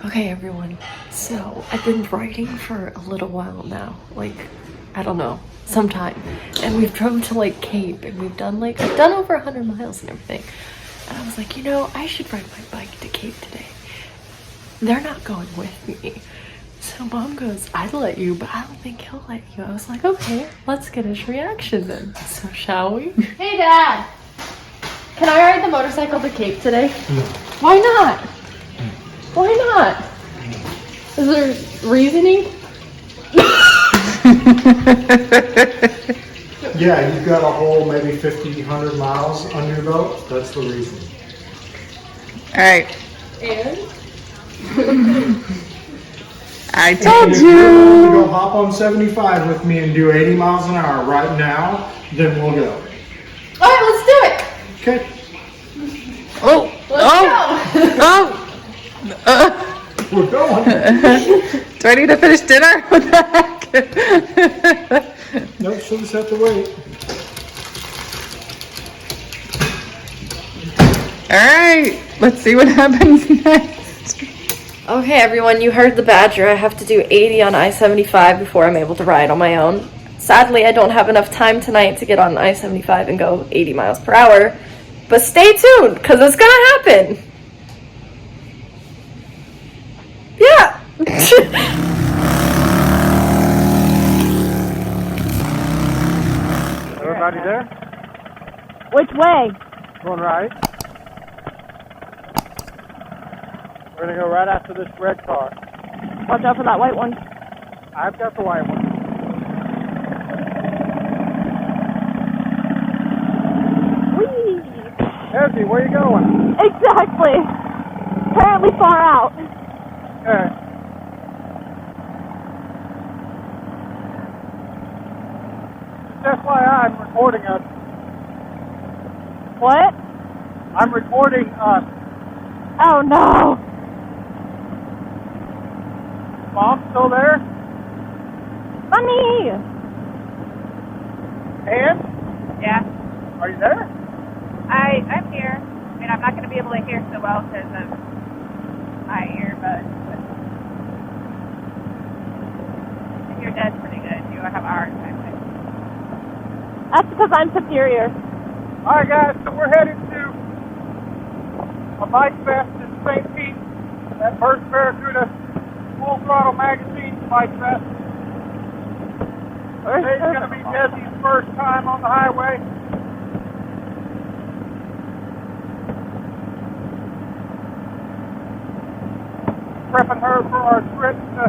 Okay, everyone. So I've been writing for a little while now, like, I don't know, sometime. And we've drove to like Cape and I've done over 100 miles and everything. And I was like, I should ride my bike to Cape today. They're not going with me. So mom goes, I'd let you, but I don't think he'll let you. I was like, okay, let's get his reaction then. So shall we? Hey Dad! Can I ride the motorcycle to Cape today? No. Why not? Why not? Is there reasoning? Yeah, you've got a whole maybe 50, 100 miles under your belt. That's the reason. All right. And? I told If you're willing to you. go hop on 75 with me and do 80 miles an hour right now, then we'll go. All right, let's do it. Okay. Oh. Let's Oh. We're going. Do I need to finish dinner? What the heck? Nope, she'll just have to wait. All right. Let's see what happens next. Okay, everyone, you heard the badger. I have to do 80 on I-75 before I'm able to ride on my own. Sadly, I don't have enough time tonight to get on I-75 and go 80 miles per hour. But stay tuned, because it's gonna happen. Yeah. Everybody there? Which way? Going right. We're gonna go right after this red car. Watch out for that white one. I've got the white one. Whee! Ezzy, where you going? Exactly. Apparently far out. Okay. Just FYI, I'm recording us. What? I'm recording us. Oh no. Mom still there? Funny. Ann? Yeah, Are you there? I'm here. I mean, I'm not going to be able to hear so well because of my earbuds. But your dad's pretty good. You have a hard time with it. That's because I'm superior. Alright guys, so we're headed to a bike fest in St. Pete at First Barracuda Full Throttle Magazine Bike Fest. Today's going to be Desi's first time on the highway. Prepping her for our trip to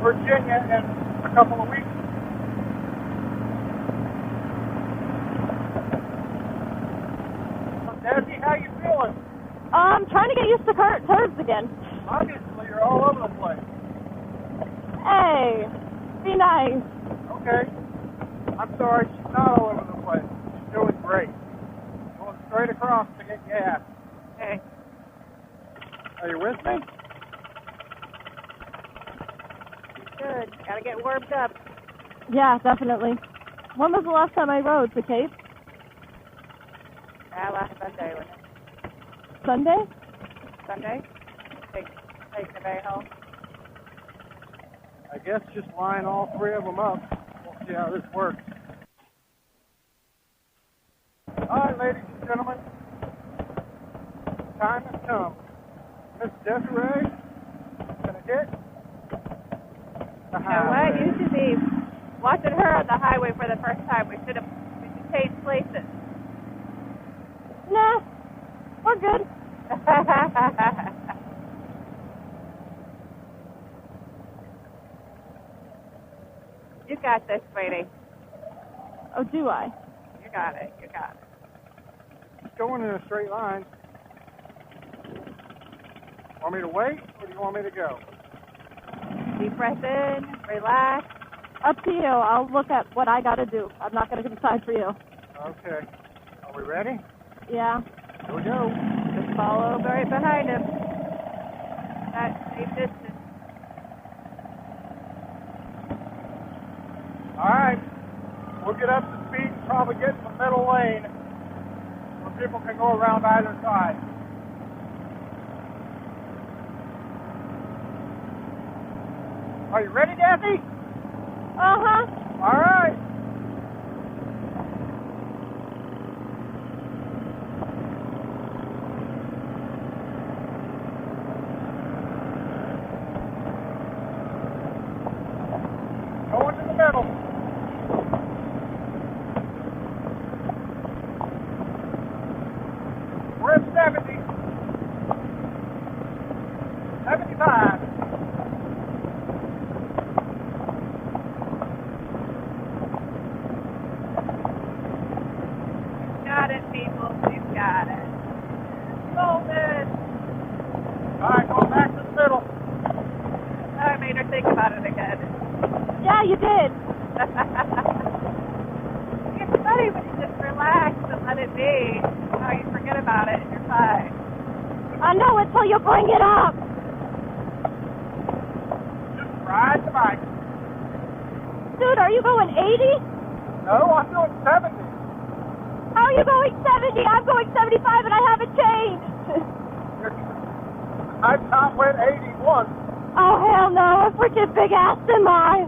Virginia in a couple of weeks. Desi, how you feeling? I'm trying to get used to curves again. Obviously, you're all over the place. Hey, be nice. Okay. I'm sorry, she's not all over the place. She's doing great. Going straight across to get gas. Okay. Are you with me? Good. Got to get warmed up. Yeah, definitely. When was the last time I rode to Cape? Last Sunday, wasn't it? Sunday? Sunday? Take the day home. I guess just line all three of them up. We'll see how this works. All right, ladies and gentlemen. Time has come. Miss Desiree is going to hit the You know highway. what? You should be watching her on the highway for the first time. We should change places. Nah, we're good. You got this, sweetie. Oh, do I? You got it. You got it. It's going in a straight line. Want me to wait, or do you want me to go? Deep breath in. Relax. Up to you. I'll look at what I gotta do. I'm not gonna decide for you. Okay. Are we ready? Yeah. Here we go. Just follow right behind him. That safe distance. All right. We'll get up to speed and probably get in the middle lane where people can go around either side. Are you ready, Daffy? Uh-huh. All right. Going to the middle. We're at 70. 75. Got it, people. We've got it. Golden. All right, going back to the middle. I made her think about it again. Yeah, you did. It's funny when you just relax and let it be. Oh, you forget about it and you're fine. I know until you bring it up. Just ride the bike. Dude, are you going 80? No, I'm doing 70. How are you going 70? I'm going 75 and I haven't changed. My top went 81. Oh, hell no. A freaking big ass semi.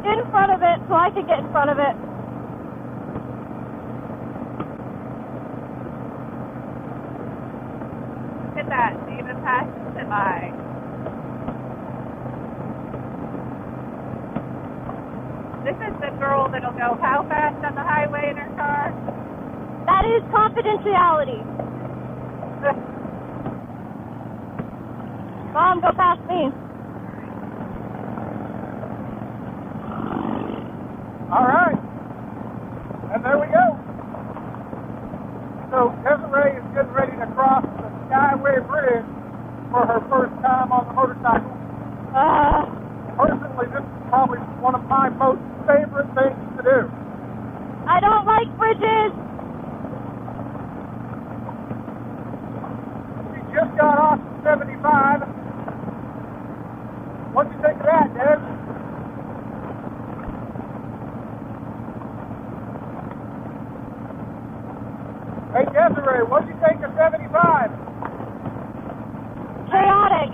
Get in front of it so I can get in front of it. Look at that. She even passed the semi. This is the girl that'll go how fast on the highway in her car? That is confidentiality. Mom, go past me. All right. And there we go. So Desiree is getting ready to cross the Skyway Bridge for her first time on the motorcycle. Personally, this is probably one of my most favorite things to do. I don't like bridges. She just got off 75. What'd you think of that, Des? Hey, Desiree, what'd you think of 75? Chaotic.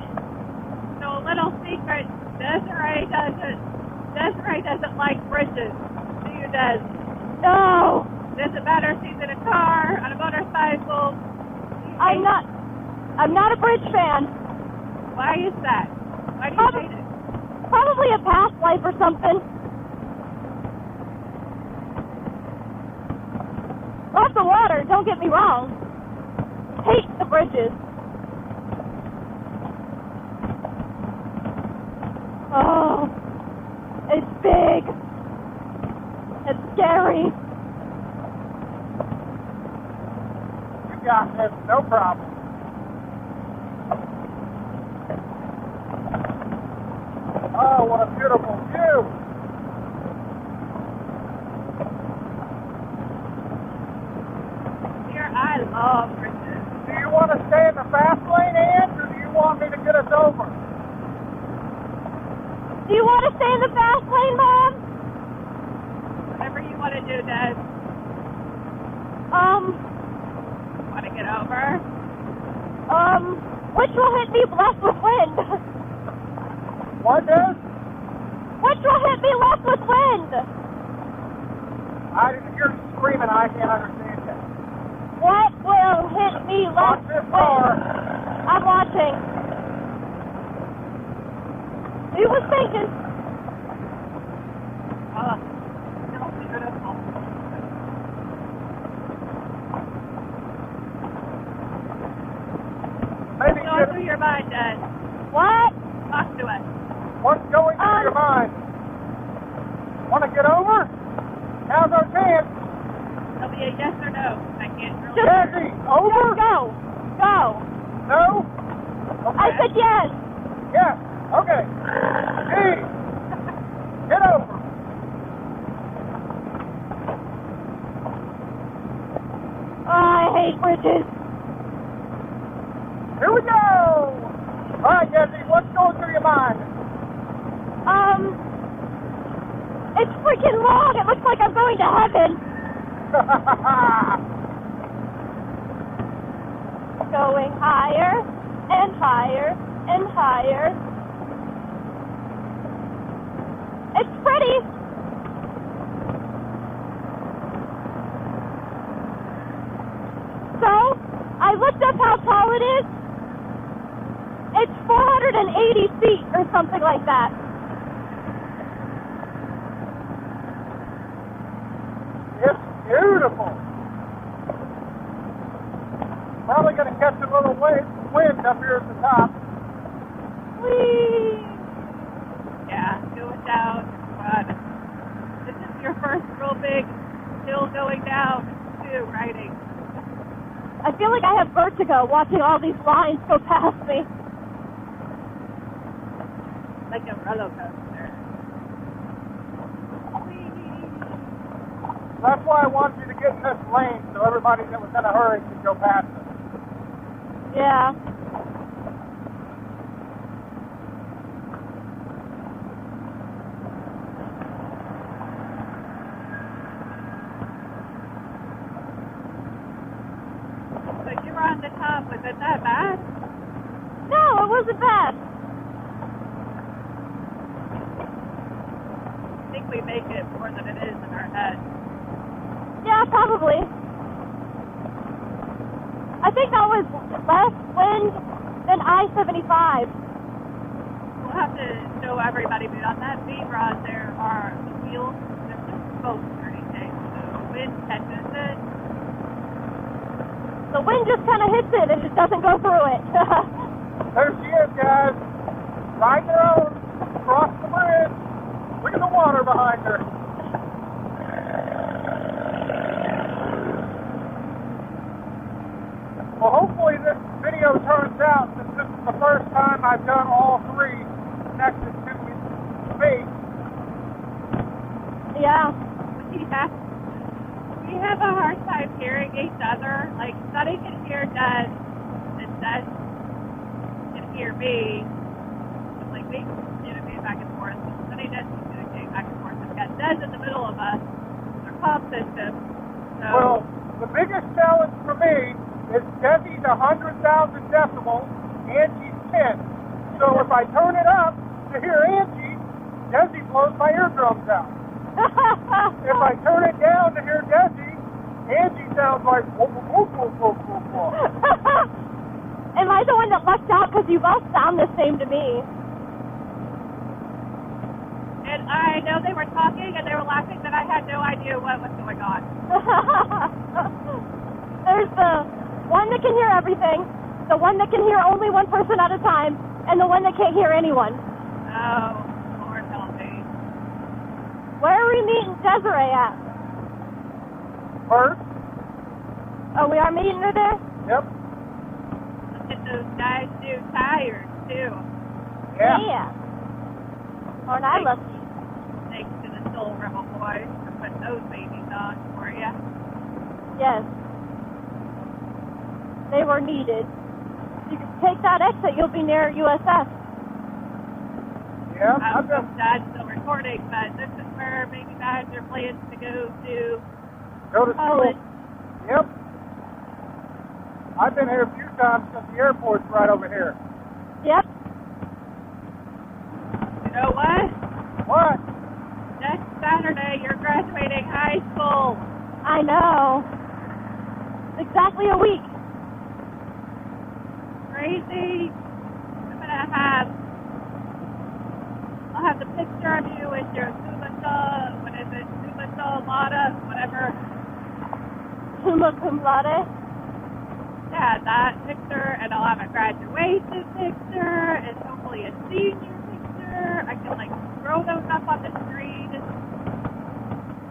So a little secret, Desiree doesn't like bridges. Do you, Des? No. Doesn't matter if she's in a car, on a motorcycle. I'm not a bridge fan. Why is that? Why do you hate it? Probably a past life or something. Love the water, don't get me wrong. Hate the bridges. Oh, it's big. It's scary. You got this, no problem. Oh, what a beautiful view. Here, I love bridges. Do you want to stay in the fast lane, Ann, or do you want me to get us over? Do you want to stay in the fast lane, Mom? Whatever you want to do, Des. Want to get over? Which will hit me left with wind? What, Des? Which will hit me left with wind? I didn't hear you screaming. I can't understand that. What will hit me Watch left this with car. wind? I'm watching. He was thinking. So beautiful. Maybe Go get, through your mind, Des. What? Talk to us. what's going through your mind? Want to get over? Now's our chance. It'll be a yes or no. I can't really. Jesse, over? Just go. Go. No? I said yes. Yes. Okay. G. Get over. Oh, I hate bridges. Here we go. All right, Jesse, what's going through your mind? It's freaking long. It looks like I'm going to heaven. Going higher and higher and higher. it is? It's 480 feet or something like that. It's beautiful. Probably going to catch a little wind up here at the top. Whee! Yeah, going down. But this is your first real big hill going down, too, riding. I feel like I have vertigo watching all these lines go past me. Like a roller coaster. That's why I want you to get in this lane so everybody that was in a hurry can go past us. Yeah. But you were on the top. Was it that bad? No, it wasn't bad. I think we make it more than it is in our head. Yeah, probably. I think that was less wind than I-75. We'll have to show everybody, but on that V-rod there are the wheels. There's no spokes or anything, so the wind catches it. The wind just kind of hits it and it doesn't go through it. There she is, guys. Riding her own across the bridge. Look at the water behind her. Well, hopefully this video turns out, since this is the first time I've done all three connected to me. Yeah. We have a hard time hearing each other. Like, Sunny can hear Des, and Des can hear me. It's like we communicate back and forth. Sunny and Des communicate back and forth. We've got Des in the middle of us, our comm system. So, Well, the biggest challenge for me is Desi's 100,000 decibels, Angie's 10. So if I turn it up to hear Angie, Desi blows my eardrums out. If I turn it down to hear Desi, Angie sounds like whoop, whoop, whoop, whoop, whoop, whoop. Am I the one that lucked out? Because you both sound the same to me. and I know they were talking and they were laughing, but I had no idea what was going on. There's the one that can hear everything, the one that can hear only one person at a time, and the one that can't hear anyone. Oh, Lord help me. Where are we meeting Desiree at? First? Oh, we are meeting her there? Yep. Look at those nice new tires, too. Yeah. Aren't I lucky? Thanks to the Soul Rebel boys for putting those babies on for you. Yes. They were needed. You can take that exit, you'll be near USS. Yeah, I I've don't know been, if Dad's still recording, but this is where maybe Dad their plans to go to go to school. college. Yep. I've been here a few times since the airport's right over here. Yep. You know what? What? Next Saturday, you're graduating high school. I know. Exactly a week. Crazy. I'll have the picture of you with your Summa Lada, whatever. Summa cum laude. Yeah, that picture, and I'll have a graduation picture, and hopefully a senior picture. I can, throw those up on the screen.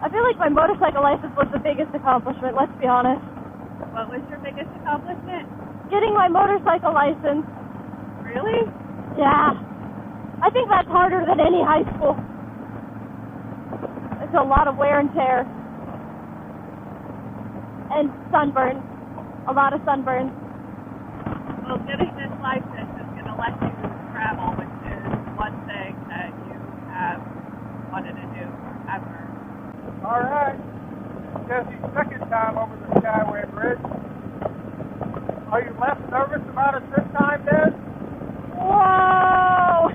I feel like my motorcycle license was the biggest accomplishment, let's be honest. What was your biggest accomplishment? Getting my motorcycle license. Really? Yeah. I think that's harder than any high school. It's a lot of wear and tear. And sunburn. A lot of sunburn. Well, getting this license is going to let you travel, which is one thing that you have wanted to do forever. All right. Jesse's second time over the Skyway Bridge. Are you less nervous about it this time, Des? Whoa!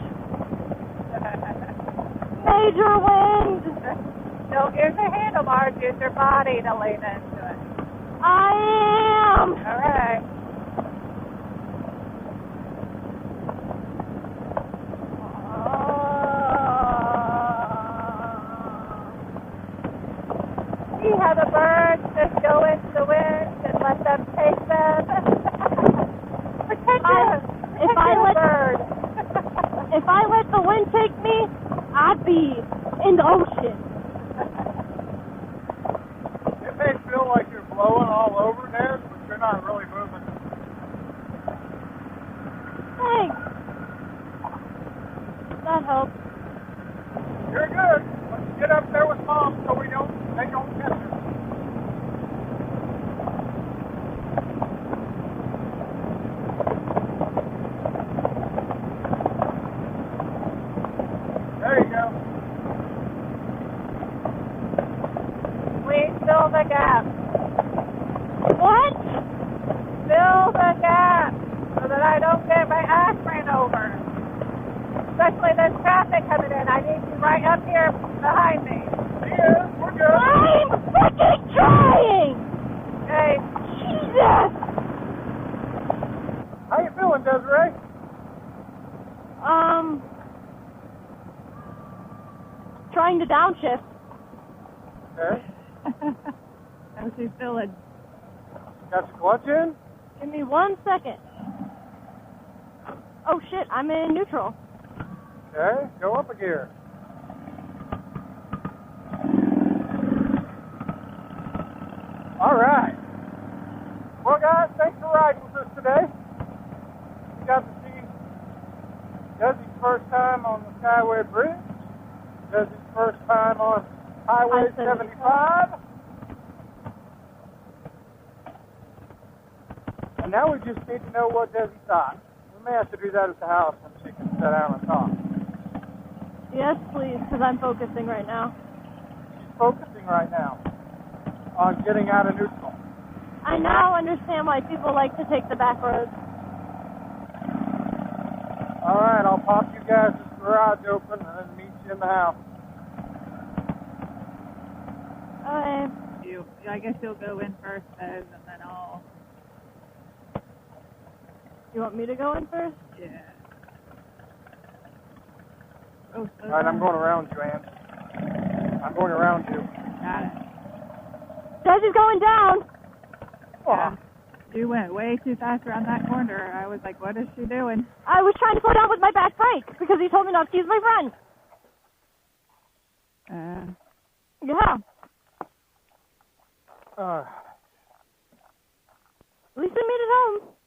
Major wind! Don't use your handlebars, use your body to lean into it. I am! All right. if I let the wind take me, I'd be in the ocean. It may feel like you're blowing all over there, but you're not really moving. Thanks. That helps. You're good. Let's get up there with Mom so they don't catch us. There you go. Please fill the gap. What? Fill the gap so that I don't get my ass ran over. Especially this traffic coming in. I need you right up here behind me. Yeah, we're good. I'm freaking trying! Okay. Jesus! How you feeling, Desiree? Trying to downshift. Okay. How's she feeling? Got your clutch in? Give me 1 second. Oh shit, I'm in neutral. Okay, go up a gear. All right. Well, guys, thanks for riding with us today. We got to see Desi's first time on the Skyway Bridge, Desi's first time on Highway 75. And now we just need to know what Desi thought. We may have to do that at the house when she can sit down and talk. Yes, please, because I'm focusing right now. She's focusing right now on getting out of neutral. I now understand why people like to take the back roads. All right, I'll pop you guys' garage open and then meet you in the house. Okay. I guess you'll go in first, Bez, and then I'll. You want me to go in first? Yeah. Oh, All right, I'm going around you, Ann. I'm going around you. Got it. Desi's going down! Yeah. She went way too fast around that corner. I was like, what is she doing? I was trying to slow down with my back brake because he told me not to use my front. Yeah. Uh, At least I made it home.